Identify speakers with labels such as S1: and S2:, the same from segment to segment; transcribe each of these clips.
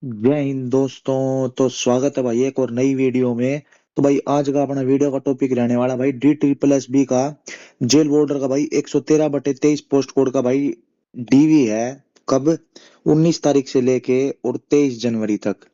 S1: जय हिंद दोस्तों। तो स्वागत है भाई एक और नई वीडियो में। तो भाई आज का अपना वीडियो का टॉपिक रहने वाला भाई डी ट्रिपल एस बी का जेल बॉर्डर का भाई 113/23 पोस्ट कोड का भाई डीवी है। कब? 19 तारीख से लेके और 23 जनवरी तक।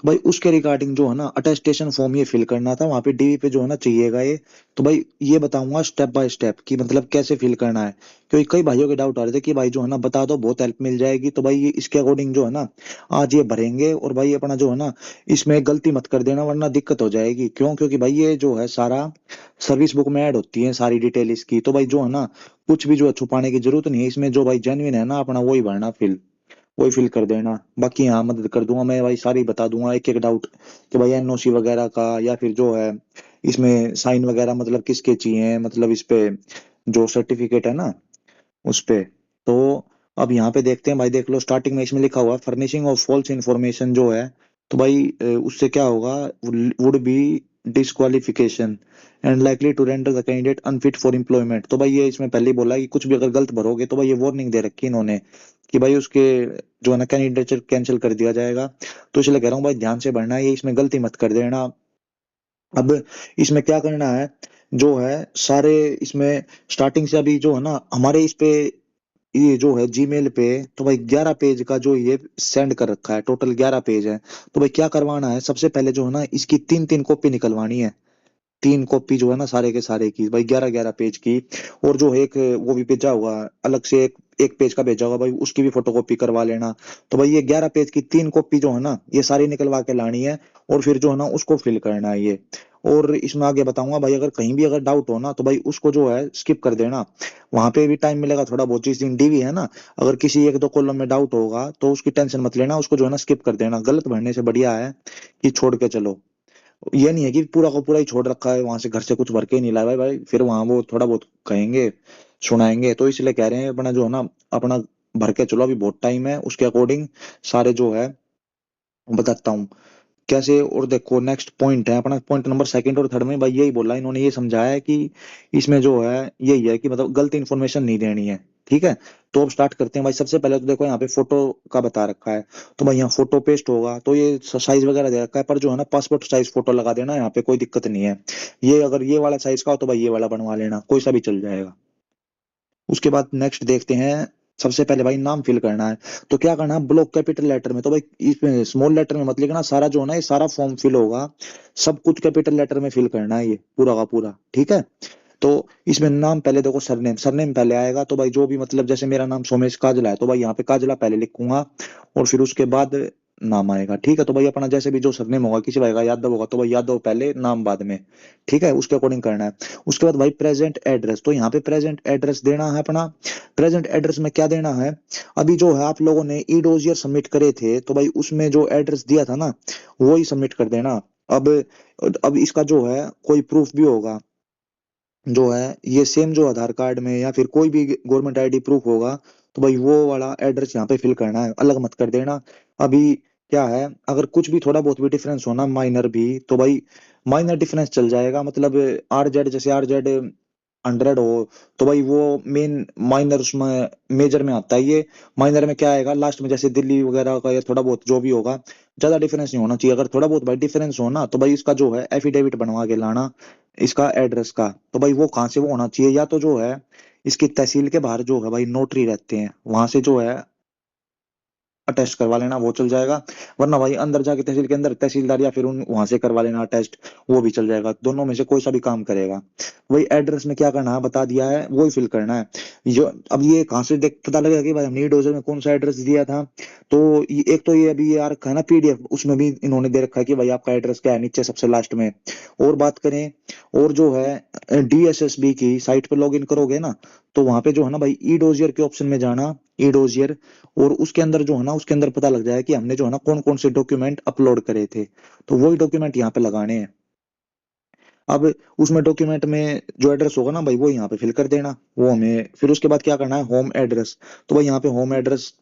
S1: तो भाई उसके रिगार्डिंग जो है ना अटेस्टेशन फॉर्म ये फिल करना था वहां पे डीवी पे जो है ना चाहिएगा ये। तो भाई ये बताऊंगा स्टेप बाय स्टेप कि मतलब कैसे फिल करना है, क्योंकि कई भाइयों के डाउट आ रहे थे कि भाई जो है ना बता दो बहुत हेल्प मिल जाएगी। तो भाई ये इसके अकॉर्डिंग जो है ना आज ये भरेंगे। और भाई अपना जो है ना इसमें गलती मत कर देना वरना दिक्कत हो जाएगी। क्यों? क्योंकि भाई ये जो है सारा सर्विस बुक में ऐड होती है सारी डिटेल इसकी। तो भाई जो है ना कुछ भी जो है छुपाने की जरूरत नहीं है इसमें। जो भाई जेन्युइन है ना अपना वही भरना, फिल वही फिल कर देना। बाकी यहाँ मदद कर दूंगा मैं भाई, सारी बता दूंगा एक एक डाउट कि भाई एनओसी वगैरह का या फिर जो है इसमें साइन वगैरह मतलब किसके चाहिए, मतलब इस पे जो सर्टिफिकेट है ना उस पे। तो अब यहाँ पे देखते हैं भाई, देख लो स्टार्टिंग में इसमें लिखा हुआ है फर्निशिंग ऑफ फॉल्स इन्फॉर्मेशन जो है। तो भाई उससे क्या होगा, would be disqualification and likely to render the candidate unfit for employment. तो भाई ये इसमें पहले ही बोला है कि कुछ भी अगर गलत भरोगे तो भाई ये वार्निंग दे रखी है इन्होंने कि भाई उसके जो है ना कैंडिडेट कैंसिल कर दिया जाएगा। तो इसलिए कह रहा हूँ भाई ध्यान से भरना है ये, इसमें गलती मत कर देना। अब इसमें क्या करना है जो है सारे इसमें स्टार्टिंग से अभी जो है ना हमारे इस पे ये जो है जीमेल पे तो भाई 11 पेज का जो ये सेंड कर रखा है, टोटल 11 पेज है। तो भाई क्या करवाना है, सबसे पहले जो है ना इसकी तीन तीन कॉपी निकलवानी है। तीन कॉपी जो है ना सारे के सारे की भाई 11 11 पेज की। और जो है एक वो भी भेजा हुआ अलग से, एक एक पेज का भेजा होगा भाई उसकी भी फोटो कॉपी करवा लेना। तो भाई ये 11 पेज की तीन कॉपी जो है ना ये सारी निकलवा के लानी है। और फिर जो है ना उसको फिल करना है ये। और इसमें आगे बताऊंगा भाई, अगर कहीं भी अगर डाउट हो ना तो भाई उसको जो है स्किप कर देना। वहां पे भी टाइम मिलेगा थोड़ा बहुत, जिस दिन डीवी है ना अगर किसी एक दो कॉलम में डाउट होगा तो उसकी टेंशन मत लेना, उसको जो है ना स्किप कर देना। गलत भरने से बढ़िया है कि छोड़ के चलो। ये नहीं है कि पूरा का पूरा ही छोड़ रखा है, वहां से घर से कुछ भर के ही नहीं लाया भाई। भाई फिर वहां वो थोड़ा बहुत कहेंगे, सुनाएंगे। तो इसलिए कह रहे हैं अपना जो है ना अपना भर के चलो, अभी बहुत टाइम है। उसके अकॉर्डिंग सारे जो है बताता हूँ कैसे। और देखो नेक्स्ट पॉइंट है अपना, पॉइंट नंबर सेकंड और थर्ड में भाई यही बोला इन्होंने, ये समझाया है कि इसमें जो है यही है कि मतलब गलत इन्फॉर्मेशन नहीं देनी है। ठीक है। तो अब स्टार्ट करते हैं भाई। सबसे पहले तो देखो यहाँ पे फोटो का बता रखा है। तो भाई यहाँ फोटो पेस्ट होगा तो ये साइज वगैरह दे रखा है, पर जो है ना पासपोर्ट साइज फोटो लगा देना, यहाँ पे कोई दिक्कत नहीं है। ये अगर ये वाला साइज का हो तो भाई ये वाला बनवा लेना, कोई सा भी चल जाएगा। उसके बाद नेक्स्ट देखते हैं। सबसे पहले भाई नाम फिल करना है। तो क्या करना है, ब्लॉक कैपिटल लेटर में। तो भाई इसमें स्मॉल लेटर में मत लिखना, सारा जो है ना ये सारा फॉर्म फिल होगा सब कुछ कैपिटल लेटर में फिल करना है ये पूरा का पूरा। ठीक है। तो इसमें नाम पहले देखो, सरनेम सरनेम पहले आएगा। तो भाई जो भी मतलब जैसे मेरा नाम सोमेश काजला है तो भाई यहाँ पे काजला पहले लिखूंगा और फिर उसके बाद नाम आएगा। ठीक है। तो भाई अपना जैसे भी जो सरनेम होगा, किसी भाई का यादव होगा तो भाई यादव पहले नाम बाद में। ठीक है, उसके अकॉर्डिंग करना है। उसके बाद भाई प्रेजेंट एड्रेस, तो यहाँ पे प्रेजेंट एड्रेस देना है अपना। प्रेजेंट एड्रेस में क्या देना है, अभी जो है आप लोगों ने ई डोजियर सबमिट करे थे तो भाई उसमें जो एड्रेस दिया था ना वो ही सबमिट कर देना। अब अब इसका जो है कोई प्रूफ भी होगा जो है ये सेम जो आधार कार्ड में या फिर कोई भी गवर्नमेंट आईडी प्रूफ होगा तो भाई वो वाला एड्रेस यहाँ पे फिल करना है, अलग मत कर देना। अभी क्या है, अगर कुछ भी थोड़ा बहुत भी डिफरेंस होना माइनर भी तो भाई माइनर डिफरेंस चल जाएगा। मतलब RZ जैसे RZ 100 हो तो भाई वो मेन माइनर उसमें मेजर में आता है। ये माइनर में क्या आएगा लास्ट में, जैसे दिल्ली वगैरह का या थोड़ा बहुत जो भी होगा, ज्यादा डिफरेंस नहीं होना चाहिए। अगर थोड़ा बहुत भाई डिफरेंस हो ना तो भाई इसका जो है एफिडेविट बनवा के लाना इसका एड्रेस का। तो भाई वो कहाँ से वो होना चाहिए, या तो जो है इसकी तहसील के बाहर जो है भाई नोटरी रहते हैं वहां से जो है अटेस्ट करवा लेना, वो चल जाएगा। वरना भाई अंदर जाके तहसील के अंदर तहसीलदार या फिर उन वहां से करवा लेना अटेस्ट, वो भी चल जाएगा। दोनों में से कोई सा भी काम करेगा। वही एड्रेस में क्या करना है बता दिया है, वही फिल करना है। जो अब ये कहाँ से देख पता लगेगा कि भाई हमने डोजर में कौन सा एड्रेस दिया था। तो एक तो ये अभी ये आ रखा है ना PDF, उसमें भी इन्होंने दे रखा है कि भाई आपका एड्रेस क्या है नीचे सबसे लास्ट में। और बात करें और जो है DSSB की साइट पे लॉग इन करोगे ना तो वहां पे जो है ना भाई ई डोजियर के ऑप्शन में जाना, ई डोजियर। और उसके अंदर जो है ना उसके अंदर पता लग जाए कि हमने जो है ना कौन कौन से डॉक्यूमेंट अपलोड करे थे, तो वही डॉक्यूमेंट यहाँ पे लगाने हैं। अब उसमें डॉक्यूमेंट में जो एड्रेस होगा ना भाई वो यहाँ पे फिल कर देना, वो हमें फिर उसके बाद क्या करना है, होम एड्रेस। तो भाई यहाँ पे होम एड्रेस,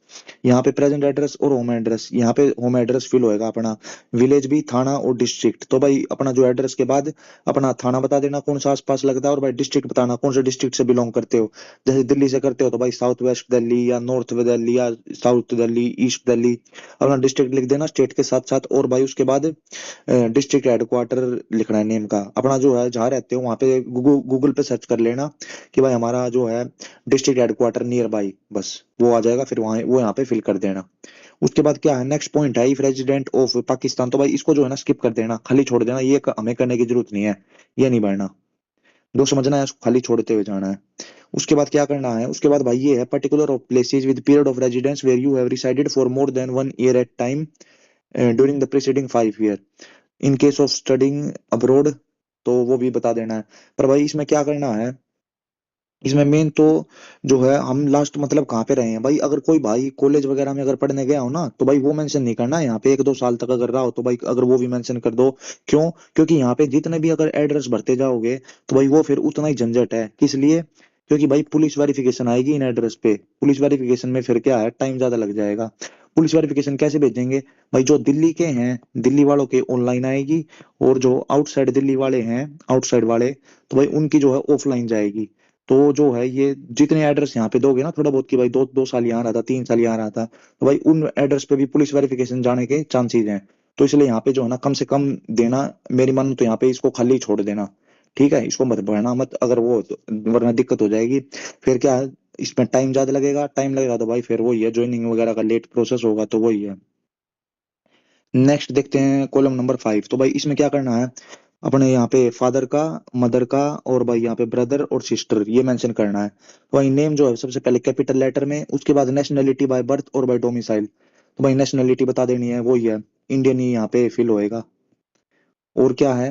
S1: यहाँ पे प्रेजेंट एड्रेस और होम एड्रेस, यहाँ पे होम एड्रेस फिल होएगा अपना, विलेज भी, थाना और डिस्ट्रिक्ट। तो भाई अपना जो एड्रेस के बाद अपना थाना बता देना कौन सा आसपास लगता है, और भाई डिस्ट्रिक्ट बताना कौन से डिस्ट्रिक्ट से बिलोंग करते हो। जैसे दिल्ली से करते हो तो भाई साउथ वेस्ट दिल्ली या नॉर्थ दिल्ली या साउथ दिल्ली, ईस्ट दिल्ली, अपना डिस्ट्रिक्ट लिख देना स्टेट के साथ साथ। और भाई उसके बाद डिस्ट्रिक्ट हेडक्वार्टर लिखना है नेम का अपना, जो है जहाँ रहते हो वहां पे गूगल पे सर्च कर लेना कि भाई हमारा जो है डिस्ट्रिक्ट हेडक्वार्टर नियर बाई, बस वो आ जाएगा, फिर वहां वो यहाँ पे फिल कर देना। उसके बाद क्या है, नेक्स्ट पॉइंट है, इफ रेजिडेंट ऑफ पाकिस्तान। तो भाई इसको जो है ना स्किप कर देना, खाली छोड़ देना, ये हमें करने की जरूरत नहीं है, ये नहीं भरना, जो समझना है उसको खाली छोड़ते हुए जाना है। उसके बाद क्या करना है, उसके बाद भाई ये है, particular of places with period of residence where you have resided for more than 1 year at time during the preceding 5 year in case of studying abroad. तो वो भी बता देना है। पर भाई इसमें क्या करना है, इसमें मेन तो जो है हम लास्ट मतलब कहाँ पे रहे हैं भाई, अगर कोई भाई कॉलेज वगैरह में अगर पढ़ने गया हो ना तो भाई वो मेंशन नहीं करना है, यहाँ पे 1-2 साल तक अगर रहा हो तो भाई अगर वो भी मेंशन कर दो। क्यों? क्योंकि यहाँ पे जितने भी अगर एड्रेस भरते जाओगे तो भाई वो फिर उतना ही झंझट है, किस लिए? क्योंकि भाई पुलिस वेरिफिकेशन आएगी इन एड्रेस पे, पुलिस वेरिफिकेशन में फिर क्या है, टाइम ज्यादा लग जाएगा। पुलिस वेरिफिकेशन कैसे भेजेंगे भाई, जो दिल्ली के हैं दिल्ली वालों के ऑनलाइन आएगी, और जो आउटसाइड दिल्ली वाले हैं, आउटसाइड वाले, तो भाई उनकी जो है ऑफलाइन जाएगी। तो जो है ये जितने एड्रेस यहाँ पे दोगे ना थोड़ा बहुत, कि भाई 2 2 साल यहाँ रहा था, 3 साल यहाँ रहा था, तो भाई उन एड्रेस पे भी पुलिस वेरिफिकेशन जाने के चांसेस हैं। तो इसलिए यहाँ पे जो है ना कम से कम देना, मेरी मानो तो यहाँ पे इसको खाली छोड़ देना, ठीक है, इसको मत भरना मत अगर वो वरना दिक्कत हो जाएगी। फिर क्या है, इसमें टाइम ज्यादा लगेगा, टाइम लगेगा तो भाई फिर वही है, ज्वाइनिंग वगैरह का लेट प्रोसेस होगा, तो वही है। नेक्स्ट देखते हैं कॉलम नंबर 5। तो भाई इसमें क्या करना है, अपने यहाँ पे फादर का, मदर का, और भाई यहाँ पे ब्रदर और सिस्टर ये मेंशन करना है। तो भाई नेम जो है सबसे पहले कैपिटल लेटर में, उसके बाद नेशनैलिटी बाय बर्थ और बाय डोमिसाइल। तो भाई नेशनैलिटी बता देनी है, वही है इंडियन ही यहाँ पे फिल होएगा। और क्या है,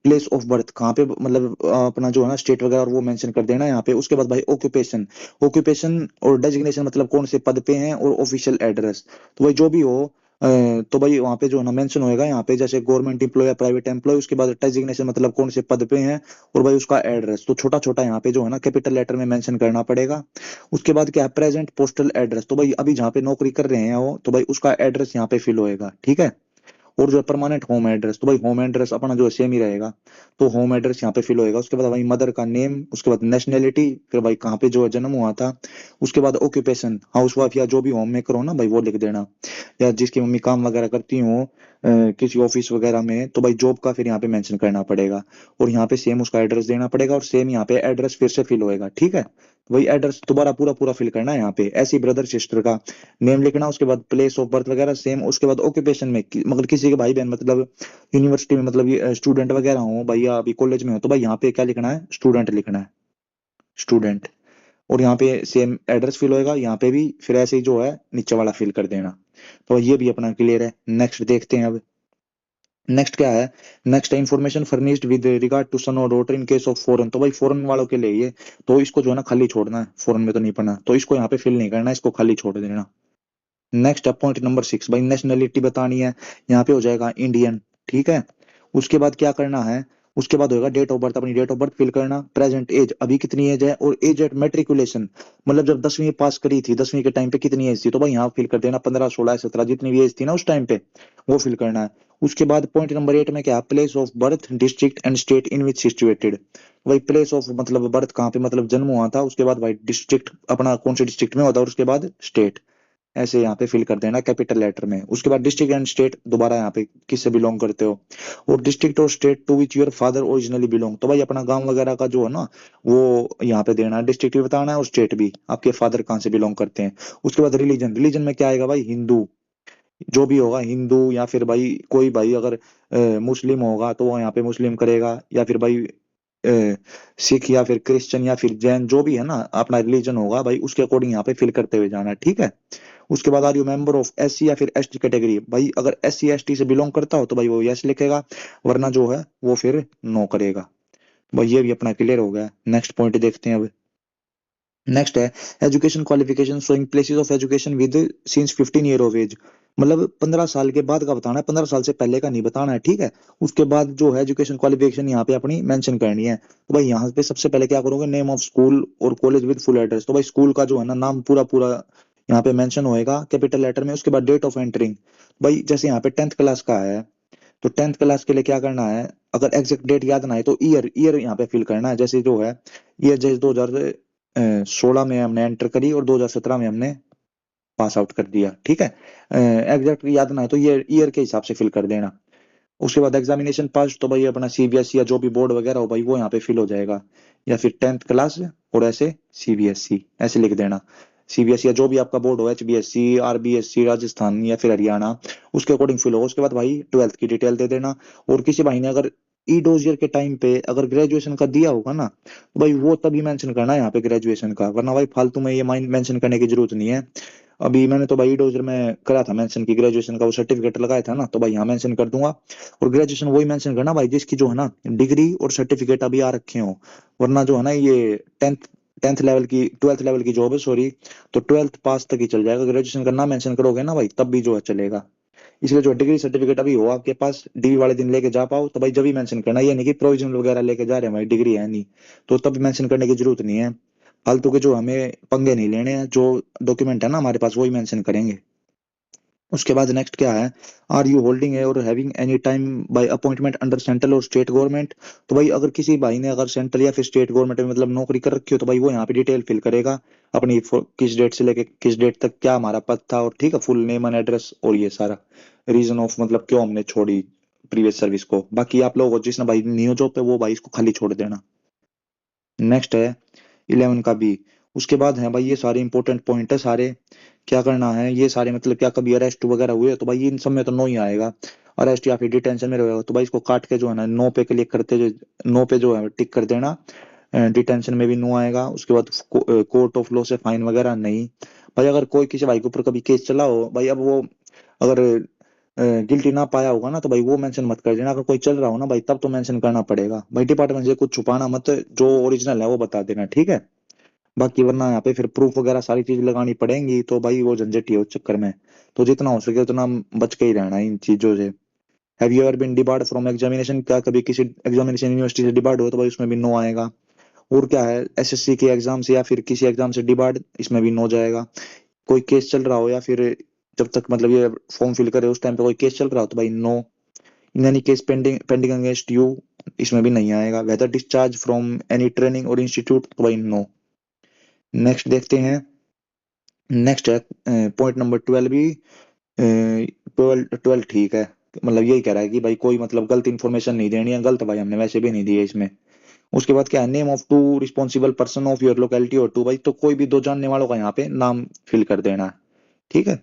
S1: प्लेस ऑफ बर्थ कहाँ पे, मतलब अपना जो है ना स्टेट वगैरह और वो मेंशन कर देना यहाँ पे। उसके बाद भाई ऑक्यूपेशन, ऑक्यूपेशन और डेजिग्नेशन मतलब कौन से पद पे हैं, और ऑफिशियल एड्रेस। तो भाई जो भी हो, तो भाई वहाँ पे जो है ना मेंशन होएगा यहाँ पे, जैसे गवर्नमेंट एम्प्लॉय या प्राइवेट एम्प्लॉय, उसके बाद डेजिग्नेशन मतलब कौन से पद पे हैं, और भाई उसका एड्रेस तो छोटा छोटा यहाँ पे जो है ना कैपिटल लेटर में मेंशन करना पड़ेगा। उसके बाद क्या है, प्रेजेंट पोस्टल एड्रेस। तो भाई अभी जहाँ पे नौकरी कर रहे हैं वो, तो भाई उसका एड्रेस यहाँ पे फिल होएगा, ठीक है। और जो है परमानेंट होम एड्रेस, तो भाई होम एड्रेस अपना जो है सेम ही रहेगा, तो होम एड्रेस यहाँ पे फिल होएगा। उसके बाद भाई मदर का नेम, उसके बाद नेशनैलिटी, फिर भाई कहाँ पे जो है जन्म हुआ था, उसके बाद ऑक्यूपेशन हाउस वाइफ या जो भी होम मेकर हो ना भाई वो लिख देना, या जिसकी मम्मी काम वगैरह करती हो किसी ऑफिस वगैरह में, तो भाई जॉब का फिर यहाँ पे मेंशन करना पड़ेगा, और यहाँ पे सेम उसका एड्रेस देना पड़ेगा, और सेम यहाँ पे एड्रेस फिर से फिल होएगा, ठीक है। तो वही एड्रेस दोबारा पूरा पूरा फिल करना है यहाँ पे, ऐसे ही ब्रदर सिस्टर का नेम लिखना, उसके बाद प्लेस ऑफ बर्थ वगैरह सेम, उसके बाद ऑक्यूपेशन में मतलब किसी के भाई बहन मतलब यूनिवर्सिटी में मतलब ये स्टूडेंट वगैरह हो भाई, या अभी कॉलेज में हो, तो भाई यहाँ पे क्या लिखना है, स्टूडेंट लिखना है, स्टूडेंट। और यहाँ पे सेम एड्रेस फिल होएगा, यहाँ पे भी फिर ऐसे ही जो है नीचे वाला फिल कर देना। तो ये भी अपना क्लियर है। नेक्स्ट देखते हैं अब, नेक्स्ट क्या है, नेक्स्ट है information furnished with regard to son और daughter in case of foreign. तो भाई फॉरेन वालों के लिए ये, तो इसको जो है ना खाली छोड़ना है, फॉरेन में तो नहीं पढ़ना, तो इसको यहाँ पे फिल नहीं करना, इसको खाली छोड़ देना। नेक्स्ट है पॉइंट नंबर 6, भाई नेशनैलिटी बतानी है, यहाँ पे हो जाएगा इंडियन, ठीक है। उसके बाद क्या करना है, उसके बाद होगा डेट ऑफ बर्थ, अपनी डेट ऑफ बर्थ फिल करना, प्रेजेंट एज अभी कितनी एज है, और एज एट मेट्रिकुलेशन मतलब जब 10वीं पास करी थी, 10वीं के टाइम पे कितनी एज थी, तो भाई यहाँ फिल कर देना 15 16 17 जितनी भी एज थी ना उस टाइम पे, वो फिल करना है। उसके बाद पॉइंट नंबर 8 में क्या, place of birth district and state in which situated. भाई प्लेस ऑफ मतलब बर्थ कहाँ पे मतलब जन्म हुआ था, उसके बाद भाई डिस्ट्रिक्ट अपना कौन से डिस्ट्रिक्ट में होता है, और उसके बाद स्टेट, ऐसे यहाँ पे फिल कर देना कैपिटल लेटर में। उसके बाद डिस्ट्रिक्ट एंड स्टेट दोबारा यहाँ पे किससे बिलोंग करते हो, और डिस्ट्रिक्ट और state to which your father originally belong. तो भाई अपना गांव वगैरह का जो है ना वो यहाँ पे देना है, डिस्ट्रिक्ट भी बताना है और स्टेट भी, आपके फादर कहाँ से बिलोंग करते हैं। उसके बाद रिलीजन, रिलीजन में क्या आएगा भाई, हिंदू, जो भी होगा हिंदू, या फिर भाई कोई भाई अगर मुस्लिम होगा तो वो यहाँ पे मुस्लिम करेगा, या फिर भाई सिख या फिर क्रिश्चियन या फिर जैन, जो भी है ना अपना रिलीजन होगा भाई उसके अकॉर्डिंग यहाँ पे फिल करते हुए जाना है, ठीक है। उसके बाद are you member of SC या फिर एसटी कैटेगरी, भाई अगर एससी एसटी से बिलोंग करता हो तो भाई वो यस लिखेगा, वरना जो है वो फिर नो करेगा। भाई ये भी अपना क्लियर हो गया। नेक्स्ट पॉइंट देखते हैं अब। नेक्स्ट है education qualification showing places of education with since 15 year of age. मतलब 15 साल के बाद का बताना है, 15 साल से पहले का नहीं बताना है, ठीक है। उसके बाद जो है एजुकेशन क्वालिफिकेशन यहाँ पे अपनी मेंशन करनी है। तो भाई यहाँ पे सबसे पहले क्या करोगे, नेम ऑफ स्कूल और कॉलेज विद फुल एड्रेस। तो भाई स्कूल का जो है ना नाम पूरा पूरा यहाँ पे मेंशन होएगा कैपिटल लेटर में। उसके बाद डेट ऑफ एंटरिंग, भाई जैसे यहाँ पे 10th क्लास का है तो 10th क्लास के लिए क्या करना है, अगर एग्जैक्ट डेट याद ना आए तो ईयर ईयर यहाँ पे फिल करना है। जैसे जो है ईयर जैसे 2016 में हमने एंटर करी और 2017 में हमने पास आउट कर दिया, ठीक है। एग्जैक्ट याद ना है तो ईयर ईयर के हिसाब से फिल कर देना। उसके बाद एग्जामिनेशन पास, तो भाई अपना सीबीएसई या जो भी बोर्ड वगैरह हो भाई वो यहाँ पे फिल हो जाएगा, या फिर 10th क्लास और ऐसे सीबीएसई ऐसे लिख देना। सीबीएसई या जो भी आपका बोर्ड हो, एचबीएसई, आरबीएसई, राजस्थान या फिर हरियाणा, उसके अकॉर्डिंग फिल होगा। उसके बाद भाई 12th की डिटेल दे देना। और किसी भाई ने अगर ई डोजियर के टाइम पे अगर ग्रेजुएशन का दिया होगा ना, तो भाई वो तभी मेंशन करना है यहाँ पे ग्रेजुएशन का, वरना भाई फालतू में ये माइंड मेंशन करने की जरूरत नहीं है। अभी मैंने तो भाई डोजर में करा था मेंशन की ग्रेजुएशन का, वो सर्टिफिकेट लगाया था ना, तो भाई यहाँ मेंशन कर दूंगा। और ग्रेजुएशन वही मेंशन करना भाई जिसकी जो है ना डिग्री और सर्टिफिकेट अभी आ रखे हो, वरना जो है ना ये टेंथ लेवल की 12th लेवल की जॉब है, सॉरी, तो 12th पास तक ही चल जाएगा। ग्रेजुएशन का नाम मेंशन करोगे ना भाई तब भी जो है चलेगा। इसलिए जो डिग्री सर्टिफिकेट अभी हो आपके पास, डिग्री वाले दिन लेके जा पाओ तो भाई जब ही मेंशन करना, ये नहीं कि प्रोविजनल वगैरह लेके जा रहे हैं भाई डिग्री है नहीं, तो तब मेंशन करने की जरूरत नहीं है। फालतू के जो हमें पंगे नहीं लेने हैं, जो डॉक्यूमेंट है ना हमारे पास वही मेंशन करेंगे। उसके बाद नेक्स्ट क्या है, आर यू होल्डिंग है और having any time bye appointment under central और स्टेट गवर्नमेंट। तो भाई अगर किसी भाई ने अगर सेंट्रल या फिर स्टेट गवर्नमेंट में मतलब नौकरी कर रखी हो तो भाई वो यहाँ पे डिटेल फिल करेगा अपनी, किस डेट से लेके किस डेट तक क्या हमारा पद था, और ठीक है फुल नेम एंड एड्रेस और ये सारा रीजन ऑफ मतलब क्यों हमने छोड़ी प्रीवियस सर्विस को। बाकी आप लोग जिसने भाई नहीं हो जॉब पे वो भाई इसको खाली छोड़ देना। नेक्स्ट है 11 का बी। उसके बाद है भाई ये सारे इंपॉर्टेंट पॉइंट है सारे, क्या करना है ये सारे, मतलब क्या कभी अरेस्ट वगैरह हुए तो भाई इन सब में तो नो ही आएगा। अरेस्ट या फिर डिटेंशन में रहे तो भाई इसको काट के जो है ना नो पे क्लिक करते, जो नो पे जो है टिक कर देना। डिटेंशन में भी नो आएगा। उसके बाद कोर्ट ऑफ लॉ से फाइन वगैरह नहीं। भाई अगर कोई किसी भाई के ऊपर कभी केस चला हो भाई, अब वो अगर गिल्टी ना पाया होगा ना तो भाई वो मेंशन मत कर देना। अगर कोई चल रहा हो ना भाई तब तो मेंशन करना पड़ेगा भाई, डिपार्टमेंट से कुछ छुपाना मत, जो ओरिजिनल है वो बता देना, ठीक है। बाकी वरना यहाँ पे फिर प्रूफ वगैरह सारी चीज लगानी पड़ेंगी तो भाई वो झंझट ही है उस चक्कर में। तो जितना हो सके उतना बच के ही रहना है इन चीजों से। Have you ever been debarred from examination, क्या कभी किसी एग्जामिनेशन यूनिवर्सिटी से डिबार्ड हो तो भाई उसमें भी नो आएगा। और क्या है, एसएससी के एग्जाम से या फिर किसी एग्जाम से डिबार्ड, इसमें भी नो जाएगा। कोई केस चल रहा हो या फिर जब तक मतलब ये फॉर्म फिल करे उस टाइम पे कोई केस चल रहा हो तो भाई no. In any case pending pending against you, इसमें भी नहीं आएगा। Whether discharge from any training और इंस्टीट्यूट, तो भाई नो। नेक्स्ट देखते हैं। नेक्स्ट है पॉइंट नंबर 12 भी। 12 ठीक है, मतलब यही कह रहा है कि भाई कोई मतलब गलत इन्फॉर्मेशन नहीं देनी है, गलत भाई हमने वैसे भी नहीं दी है इसमें। उसके बाद क्या है, name of two responsible person of your locality और टू, भाई तो कोई भी दो जानने वालों का यहाँ पे नाम फिल कर देना है, ठीक है।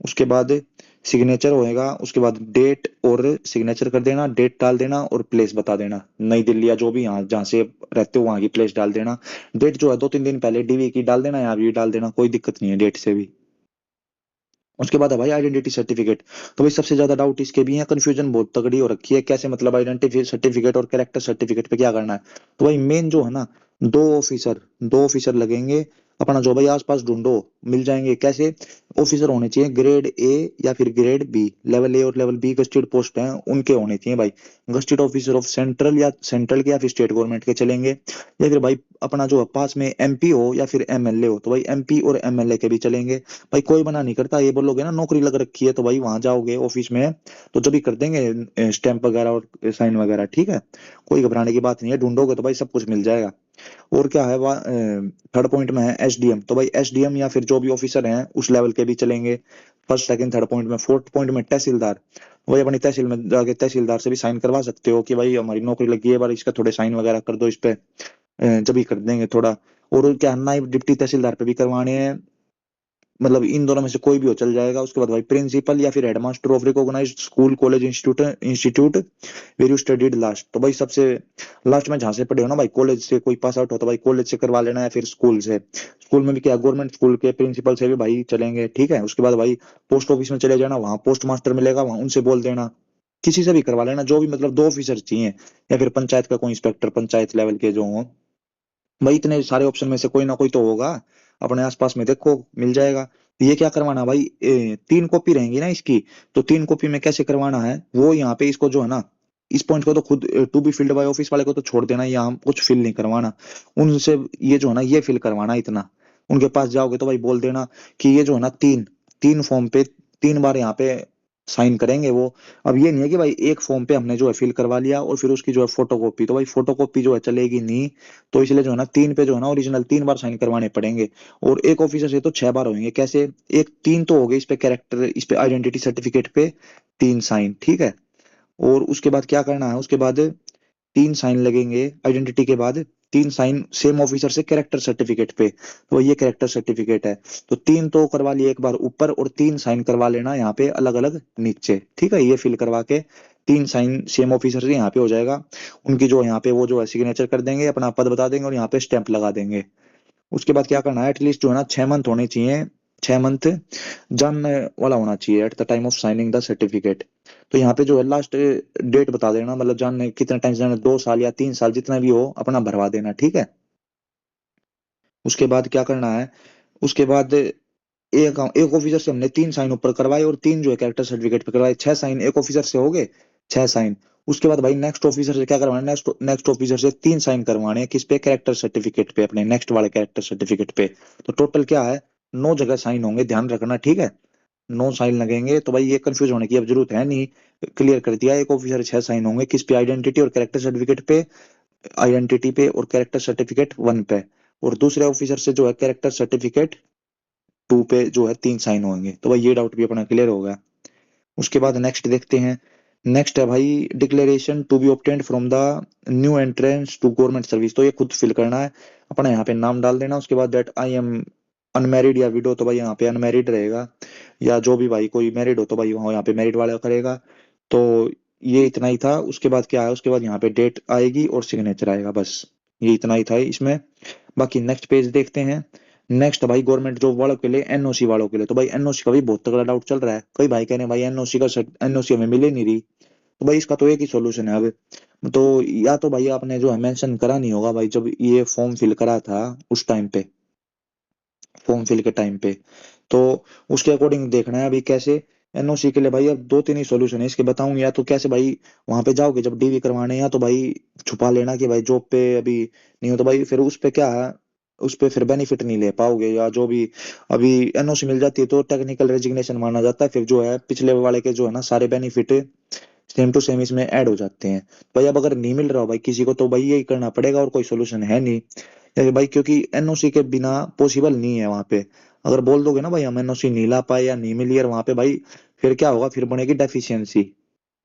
S1: उसके बाद सिग्नेचर होएगा, उसके बाद डेट और सिग्नेचर कर देना, डेट डाल देना और प्लेस बता देना, नई दिल्ली या जो भी यहाँ जहाँ से रहते हो वहां की प्लेस डाल देना। डेट जो है 2-3 दिन पहले डीवी की डाल देना, यहाँ भी डाल देना, कोई दिक्कत नहीं है डेट से भी। उसके बाद है भाई आइडेंटिटी सर्टिफिकेट। तो भाई सबसे ज्यादा डाउट इसके भी है, कंफ्यूजन बहुत तगड़ी हो रखी है कैसे, मतलब आइडेंटिटी सर्टिफिकेट और कैरेक्टर सर्टिफिकेट पे क्या करना है। तो भाई मेन जो है ना, दो ऑफिसर लगेंगे। अपना जो भाई आसपास ढूंढो, मिल जाएंगे कैसे, ऑफिसर होने चाहिए ग्रेड ए या फिर ग्रेड बी, लेवल ए और लेवल बी गस्टेड पोस्ट हैं उनके होने चाहिए भाई। गस्टेड ऑफिसर ऑफ सेंट्रल के या फिर स्टेट गवर्नमेंट के चलेंगे, या फिर भाई अपना जो पास में एमपी हो या फिर एमएलए हो तो भाई एमपी और एमएलए के भी चलेंगे। भाई कोई मना नहीं करता, ये बोलोगे ना नौकरी लग रखी है तो भाई वहां जाओगे ऑफिस में तो जब भी कर देंगे स्टैंप वगैरह और साइन वगैरह, ठीक है। कोई घबराने की बात नहीं है, ढूंढोगे तो भाई सब कुछ मिल जाएगा। और क्या है, थर्ड पॉइंट में है एसडीएम, तो भाई एसडीएम या फिर जो भी ऑफिसर हैं उस लेवल के भी चलेंगे, फर्स्ट सेकंड थर्ड पॉइंट में। फोर्थ पॉइंट में तहसीलदार, वही अपनी तहसील में जाके तहसीलदार से भी साइन करवा सकते हो कि भाई हमारी नौकरी लगी है, बार इसका थोड़े साइन वगैरह कर दो इस पे, जब भी कर देंगे थोड़ा। और क्या नायब डिप्टी तहसीलदार पे भी करवाने हैं, मतलब इन दोनों में से कोई भी हो चल जाएगा। उसके बाद भाई प्रिंसिपल या फिर headmaster of recognised school college institute where you studied last, तो भाई सबसे लास्ट में जहां से पढ़े हो ना भाई, कॉलेज से कोई पास आउट हो तो भाई कॉलेज से करवा लेना, या फिर स्कूल से। स्कूल में भी क्या, गवर्नमेंट स्कूल के प्रिंसिपल से भी भाई चलेंगे, ठीक है। उसके बाद भाई पोस्ट ऑफिस में चले जाना, वहां पोस्ट मास्टर मिलेगा, वहां उनसे बोल देना, किसी से भी करवा लेना, जो भी मतलब दो ऑफिसर चाहिए, या फिर पंचायत का कोई इंस्पेक्टर पंचायत लेवल के जो हो। भाई इतने सारे ऑप्शन में से कोई ना कोई तो होगा, अपने आसपास में देखो मिल जाएगा। ये क्या करवाना भाई, 3 कॉपी रहेंगी ना इसकी, तो 3 कॉपी में कैसे करवाना है वो यहाँ पे इसको जो है ना, इस पॉइंट को तो खुद to be filled by office वाले को तो छोड़ देना, यहाँ कुछ फिल नहीं करवाना उनसे। ये जो है ना ये फिल करवाना इतना, उनके पास जाओगे तो भाई बोल देना कि ये जो है ना तीन तीन फॉर्म पे 3 बार यहाँ पे साइन करेंगे वो। अब ये नहीं है कि भाई एक फॉर्म पे हमने जो है फिल करवा लिया और फिर उसकी जो है फोटोकॉपी, तो भाई फोटोकॉपी जो है चलेगी नहीं। तो इसलिए जो है ना 3 पे जो है ना ओरिजिनल 3 बार साइन करवाने पड़ेंगे। और एक ऑफिसर से तो 6 बार होंगे, कैसे, एक 3 तो हो गए इस पे कैरेक्टर, इस पे आइडेंटिटी सर्टिफिकेट पे 3 साइन, ठीक है। और उसके बाद क्या करना है, उसके बाद 3 साइन लगेंगे आइडेंटिटी के बाद, 3 साइन सेम ऑफिसर से कैरेक्टर सर्टिफिकेट पे, तो ये कैरेक्टर सर्टिफिकेट है। तो 3 तो करवा लिए एक बार ऊपर और 3 साइन करवा लेना यहाँ पे अलग अलग नीचे, ठीक है। ये फिल करवा के 3 साइन सेम ऑफिसर से यहाँ पे हो जाएगा। उनकी जो यहाँ पे वो जो है सिग्नेचर कर देंगे, अपना पद बता देंगे और यहाँ पे स्टैंप लगा देंगे। उसके बाद क्या करना है, एटलीस्ट जो है ना 6 मंथ होने चाहिए, 6 मंथ जानने वाला होना चाहिए at the time of signing the certificate. तो यहाँ पे जो है लास्ट डेट बता देना, मतलब जानने कितने टाइम जाना, 2 साल या 3 साल जितना भी हो अपना भरवा देना, ठीक है। उसके बाद क्या करना है, उसके बाद एक एक ऑफिसर से हमने 3 साइन ऊपर करवाए और 3 जो है कैरेक्टर सर्टिफिकेट पे करवाए, 6 साइन एक ऑफिसर से हो गए, 6 साइन। उसके बाद भाई नेक्स्ट ऑफिसर से क्या करवाना, नेक्स्ट नेक्स्ट ऑफिसर से 3 साइन करवाने हैं, किस पे, कैरेक्टर सर्टिफिकेट पे, अपने नेक्स्ट वाले कैरेक्टर सर्टिफिकेट पे। तो टोटल क्या है, 9 जगह साइन होंगे, ध्यान रखना, ठीक है। 9 साइन लगेंगे, तो भाई ये कंफ्यूज होने की अब जरूरत है नहीं, क्लियर कर दिया। एक ऑफिसर 6 साइन होंगे किस पे, आइडेंटिटी और कैरेक्टर सर्टिफिकेट पे, आइडेंटिटी पे और कैरेक्टर सर्टिफिकेट 1 पे। और दूसरे ऑफिसर से जो है कैरेक्टर सर्टिफिकेट 2 पे जो है 3 साइन होंगे। तो भाई ये डाउट भी अपना क्लियर होगा। उसके बाद नेक्स्ट देखते हैं। नेक्स्ट है भाई declaration to be obtained from the new entrants to government service, तो ये खुद फिल करना है, अपना यहाँ पे नाम डाल देना। उसके बाद दैट आई एम अनमैरिड या विडो, तो भाई यहाँ पे अनमैरिड रहेगा, या जो भी भाई कोई मैरिड हो तो भाई वहाँ यहाँ पे मैरिड वाला करेगा। तो ये इतना ही था। उसके बाद क्या है, उसके बाद यहाँ पे डेट आएगी और सिग्नेचर आएगा, बस ये इतना ही था इसमें। बाकी नेक्स्ट पेज देखते हैं। नेक्स्ट भाई गवर्नमेंट जॉब वालों के लिए, एनओसी वालों के लिए, तो भाई एनओसी का भी बहुत तगड़ा डाउट चल रहा है। कई भाई कह रहे हैं भाई एनओसी का एनओसी हमें मिले नहीं रही। तो भाई इसका तो एक ही सॉल्यूशन है अब, तो या तो भाई आपने जो है मेंशन करा नहीं होगा भाई जब ये फॉर्म फिल करा था उस टाइम पे, फॉर्म फिल के टाइम पे, तो उसके अकॉर्डिंग देखना है अभी कैसे। एनओसी के लिए भाई अब 2 3 ही सॉल्यूशन है इसके बताऊं, या तो कैसे भाई वहां पे जाओगे जब डीवी करवाने, या तो भाई छुपा लेना कि भाई जॉब पे अभी नहीं हो, तो भाई फिर उस पे क्या है, उस पे फिर बेनिफिट नहीं ले पाओगे, या जो भी अभी एनओसी मिल जाती है तो टेक्निकल रेजिग्नेशन माना जाता है, फिर जो है पिछले वाले के जो है ना सारे बेनिफिट सेम टू सेम इसमें ऐड हो जाते हैं। भाई अब अगर नहीं मिल रहा हो भाई किसी को, तो भाई यही करना पड़ेगा और कोई सोल्यूशन है नहीं। जैसे भाई क्योंकि एनओसी के बिना पॉसिबल नहीं है वहां पे। अगर बोल दोगे ना भाई हम एनओसी नहीं ला पाए या नहीं मिली, और वहां पे भाई फिर क्या होगा, फिर बनेगी डेफिशिएंसी,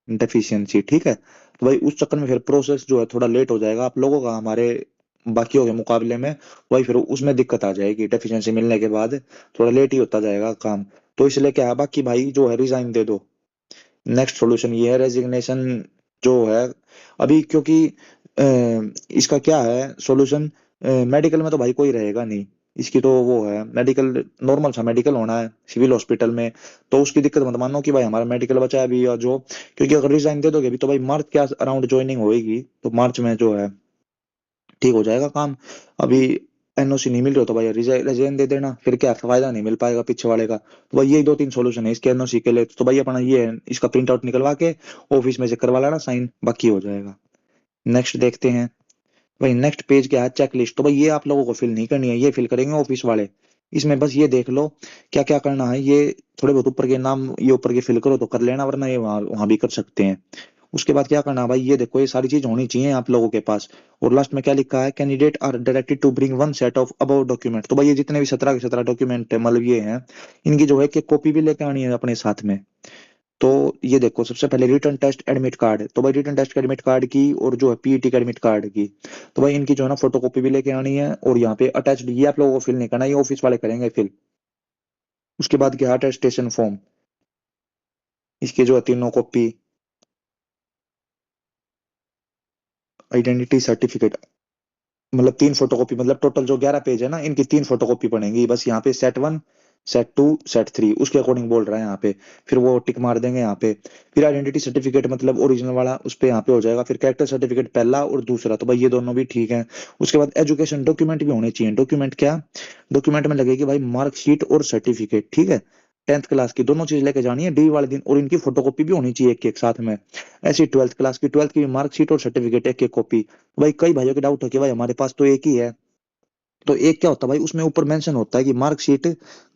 S1: डेफिशिएंसी, ठीक है। तो भाई उस चक्कर में फिर प्रोसेस जो है थोड़ा लेट हो जाएगा आप लोगों का हमारे बाकियों के मुकाबले में। भाई फिर उसमें दिक्कत आ जाएगी, डेफिशिएंसी मिलने के बाद थोड़ा लेट ही होता जाएगा काम। तो इसलिए क्या है, बाकी भाई जो है रिजाइन दे दो। नेक्स्ट सॉल्यूशन ये है रेजिग्नेशन जो है अभी, क्योंकि इसका क्या है सॉल्यूशन, मेडिकल में तो भाई कोई रहेगा नहीं, इसकी तो वो है मेडिकल, नॉर्मल सा मेडिकल होना है सिविल हॉस्पिटल में। तो उसकी दिक्कत मत मानो कि भाई हमारा मेडिकल बचा है अभी या जो, क्योंकि अगर रिजाइन दे दोगे अभी तो भाई मार्च के अराउंड ज्वाइनिंग होएगी, तो मार्च में जो है ठीक हो जाएगा काम। अभी एनओसी नहीं मिल रहा तो भाई रिजाइन दे देना, फिर क्या फायदा नहीं मिल पाएगा पीछे वाले का। तो भाई यही 2 3 सॉल्यूशन है इसके एनओसी के लिए। तो भाई अपना ये है, इसका प्रिंट आउट निकलवा के ऑफिस में से करवा लेना साइन, बाकी हो जाएगा। नेक्स्ट देखते हैं। भाई नेक्स्ट पेज क्या है, चेकलिस्ट, तो भाई ये आप लोगों को फिल नहीं करनी है, ये फिल करेंगे ऑफिस वाले। इसमें बस ये देख लो क्या क्या करना है, ये थोड़े बहुत ऊपर के नाम ये ऊपर के फिल करो तो कर लेना, वरना ये वहां वहां भी कर सकते हैं। उसके बाद क्या करना है भाई, ये देखो ये सारी चीज होनी चाहिए आप लोगों के पास। और लास्ट में क्या लिखा है, candidate are directed to bring one set of above document, तो भाई ये जितने भी 17 के 17 डॉक्यूमेंट है मतलब ये हैं, इनकी जो है कि कॉपी भी लेके आनी है अपने साथ में। तो ये देखो सबसे पहले रिटर्न टेस्ट एडमिट कार्ड, तो भाई रिटर्न टेस्ट एडमिट कार्ड की और जो है पीईटी का एडमिट कार्ड की, तो भाई इनकी जो है ना फोटो कॉपी भी लेके आनी है। और यहाँ पे अटैच्ड ये आप लोगों को फिल नहीं करना, ये ऑफिस वाले करेंगे फिल। उसके बाद क्या अटेस्टेशन फॉर्म, इसके जो है तीनों कॉपी, आइडेंटिटी सर्टिफिकेट, मतलब 3 फोटोकॉपी, मतलब टोटल जो 11 पेज है ना इनकी 3 फोटोकॉपी पड़ेंगी बस यहाँ पे सेट 1 सेट 2 सेट 3 उसके अकॉर्डिंग बोल रहा है यहाँ पे। फिर वो टिक मार देंगे यहाँ पे। फिर आइडेंटिटी सर्टिफिकेट मतलब ओरिजिनल वाला उस पे यहाँ पे हो जाएगा। फिर कैरेक्टर सर्टिफिकेट पहला और दूसरा, तो भाई ये दोनों भी ठीक है। उसके बाद एजुकेशन डॉक्यूमेंट भी होने चाहिए। डॉक्यूमेंट क्या, डॉक्यूमेंट में लगेगी भाई मार्कशीट और सर्टिफिकेट, ठीक है। 10th क्लास की दोनों चीज लेके जानी है डी वाले दिन, और इनकी फोटोकॉपी भी होनी चाहिए एक एक साथ में। ऐसी 12th क्लास की, 12th की मार्कशीट और सर्टिफिकेट एक एक कॉपी। भाई कई भाइयों के डाउट हो कि भाई हमारे पास तो एक ही है, तो एक क्या होता है भाई, उसमें ऊपर मेंशन होता है कि मार्कशीट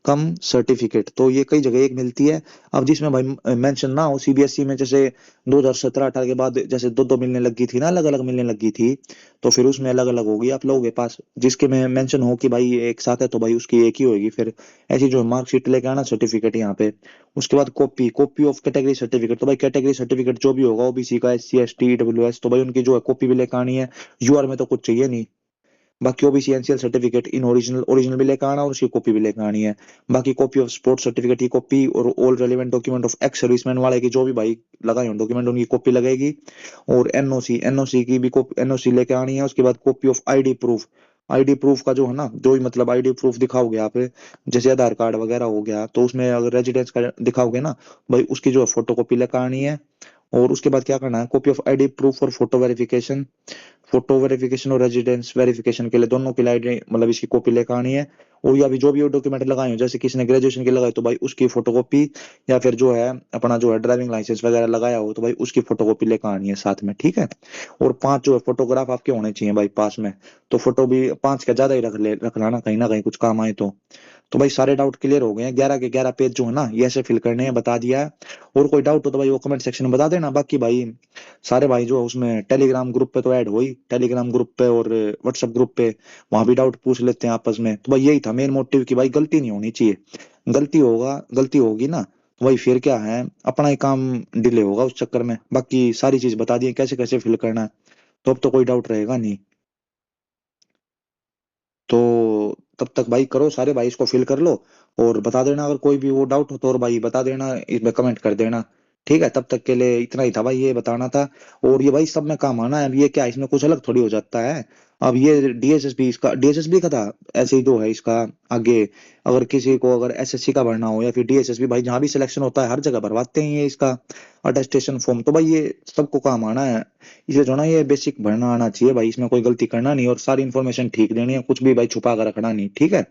S1: कम सर्टिफिकेट, तो ये कई जगह एक मिलती है। अब जिसमें भाई मेंशन ना हो, सीबीएसई में जैसे 2017-18 के बाद जैसे दो दो मिलने लगी थी ना, अलग अलग मिलने लगी थी, तो फिर उसमें अलग अलग होगी आप लोगों के पास। जिसके में मेंशन हो कि भाई ये एक साथ है, तो भाई उसकी एक ही होगी फिर। ऐसी जो मार्कशीट लेके आना, सर्टिफिकेट यहाँ पे। उसके बाद copy, copy of category certificate, तो भाई कैटेगरी सर्टिफिकेट जो भी होगा, ओबीसी का, एससी एसटी ईडब्ल्यूएस, तो भाई उनकी जो है कॉपी भी लेके आनी है। यूआर में तो कुछ चाहिए नहीं। बाकी OBC NCL certificate in original, original भी लेकर आना और उसकी कॉपी भी लेकर आनी है। बाकी कॉपी ऑफ स्पोर्ट्स सर्टिफिकेट की कॉपी, और all relevant document of ex serviceman वाले की जो भी भाई लगाए हो डॉक्यूमेंट, उनकी कॉपी लगेगी। और एनओसी, एनओसी की भी एनओसी लेके आनी है। उसके बाद copy of ID proof, ID proof का जो है ना, जो भी मतलब आईडी प्रूफ दिखाओगे आप, जैसे आधार कार्ड वगैरह हो गया, तो उसमें अगर रेजिडेंस का दिखाओगे ना भाई, उसकी जो है फोटो कॉपी लेकर आनी है। और उसके बाद क्या करना है, कॉपी ऑफ आईडी प्रूफ और फोटो वेरिफिकेशन, फोटो वेरिफिकेशन और रेजिडेंस वेरिफिकेशन के लिए दोनों की लाइट मतलब इसकी कॉपी लेकर आनी है। और या भी जो भी डॉक्यूमेंट लगाए हो, जैसे किसी ने ग्रेजुएशन के लगाए तो भाई उसकी फोटोकॉपी, या फिर जो है अपना जो है ड्राइविंग लाइसेंस वगैरह लगाया हो, तो भाई उसकी फोटोकॉपी लेकर आनी है साथ में, ठीक है। और 5 जो है फोटोग्राफ आपके होने चाहिए भाई पास में। तो फोटो भी 5 का ज्यादा ही रख लाना, कहीं ना कहीं कुछ काम आए तो भाई सारे डाउट क्लियर हो गए हैं। 11 के 11 पेज जो है ना, ये ऐसे फिल करने हैं, बता दिया है। और कोई डाउट हो तो भाई वो कमेंट सेक्शन में बता देना। बाकी भाई सारे भाई जो है उसमें टेलीग्राम ग्रुप पे तो ऐड हो ही, टेलीग्राम ग्रुप पे और व्हाट्सएप ग्रुप पे, वहां भी डाउट पूछ लेते हैं आपस में। तो भाई यही था मेन मोटिव कि भाई गलती नहीं होनी चाहिए। गलती होगी ना, तो भाई फिर क्या है, अपना ही काम डिले होगा उस चक्कर में। बाकी सारी चीज बता दी कैसे कैसे फिल करना है, तो अब तो कोई डाउट रहेगा नहीं। तो तब तक भाई करो, सारे भाई इसको फिल कर लो। और बता देना अगर कोई भी वो डाउट हो तो, और भाई बता देना, इसमें कमेंट कर देना। ठीक है, तब तक के लिए इतना ही था भाई, ये बताना था। और ये भाई सब में काम आना है। अब ये क्या, इसमें कुछ अलग थोड़ी हो जाता है। अब ये डीएसएसबी, इसका डीएसएसबी का था, ऐसे ही जो है इसका आगे। अगर किसी को अगर एसएससी का भरना हो या फिर डीएसएसबी, भाई जहाँ भी सिलेक्शन होता है हर जगह भरवाते हैं ये इसका अटेस्टेशन फॉर्म। तो भाई ये सबको काम आना है। इसे जो ना ये बेसिक भरना आना चाहिए भाई, इसमें कोई गलती करना नहीं, और सारी इन्फॉर्मेशन ठीक देनी है, कुछ भी भाई छुपा कर रखना नहीं, ठीक है।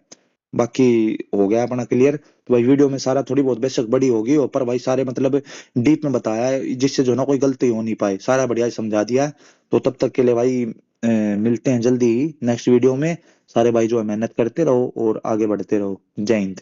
S1: बाकी हो गया अपना क्लियर। तो भाई वीडियो में सारा थोड़ी बहुत बेशक बड़ी होगी, और पर भाई सारे मतलब डीप में बताया है, जिससे जो ना कोई गलती हो नहीं पाए, सारा बढ़िया ही समझा दिया है। तो तब तक के लिए भाई मिलते हैं जल्दी ही नेक्स्ट वीडियो में। सारे भाई जो है मेहनत करते रहो और आगे बढ़ते रहो। जय हिंद।